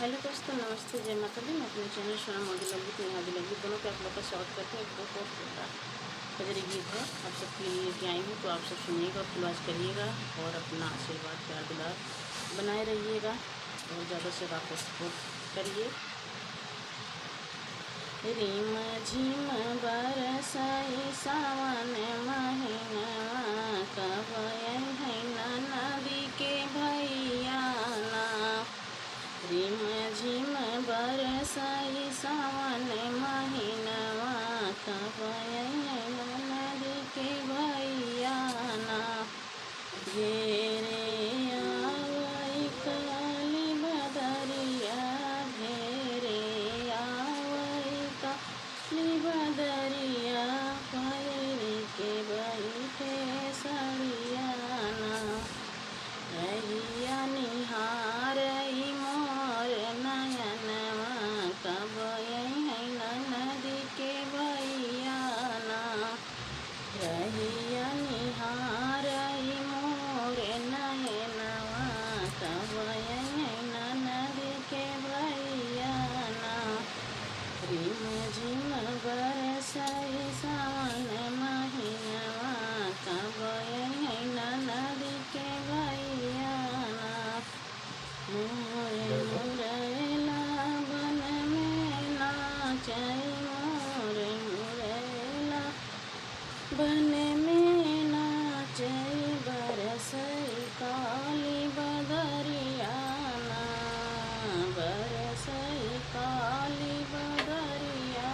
Hello दोस्तों, नमस्ते, जय माता दी। मैं अपने चैनल सोना मोदी लगी तो यहाँ लगी दोनों पे आप लोग का स्वागत करते हैं। एक बहुत छोटा कजरी गीत है आप सबके लिए लेके आई हूँ, तो आप सब सुनिएगा, फुलवाज करिएगा और अपना आशीर्वाद प्यार दुलार बनाए रहिएगा और ज़्यादा से ज़्यादा आपको सपोर्ट करिए। रिम झिम बरसाई सावन महीना कब है नदी के भैया ना। रिम झिम बरसाई सावन महीनवा कब नदी के भैया ना। घेरे आवई काली बदरिया, घेरे आवई काली बदरिया, पैर के बैठे सड़िया ना। रहिया निहारई मोर नयनवा कब है नदी के भैया ना। रहिया निहारई मोर नयनवा कब है नदी के भैया ना। रिम झिम बरसाई सावन महीनवा कब है नदी के भैया ना। मोर मुरैला बन में नाचई, मोर मुरैला बन में नाचई, बरसई काली बदरिया ना। बरसई काली बदरिया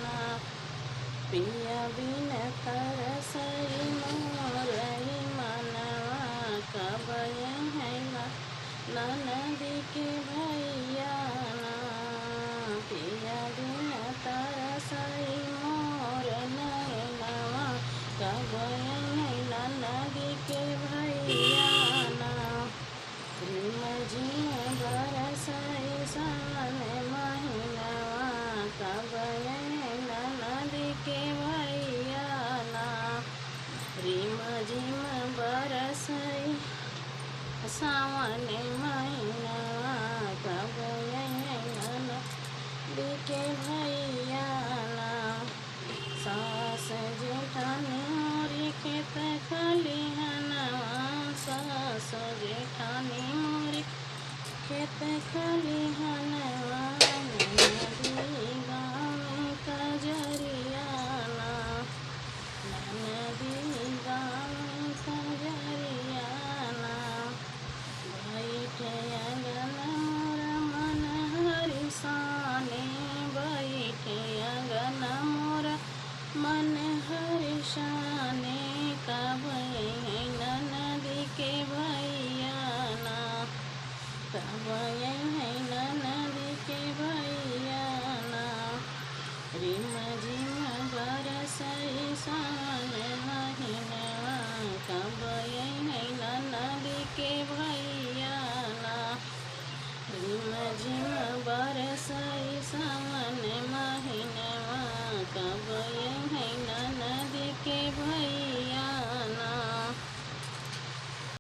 ना। पिया बिन तरसई मोरई मनवा कब है नदी के भैया ना। पिया बिन तरसई मोर नयनवा कब है नदी के भैया ना। रिम झिम बरसाई सावन महीनवा कब है नदी के भैया ना। रिम झिम बरसाई सावन महीनवा कब है नदी के भैया ना। सास जेठानी मोरी खेत खलिहनवा, सास जेठानी मोरी खेत खलिहनवा, नदी गाँव कजरिया ना। नदी गाँव कजरिया ना। बैठे अगन मोर मन हरिसाने, बैठे अगन मोर मन हरिसाने कब है नदी के भैया ना। कब है नदी के भैया ना। रिम झिम बरसाई सा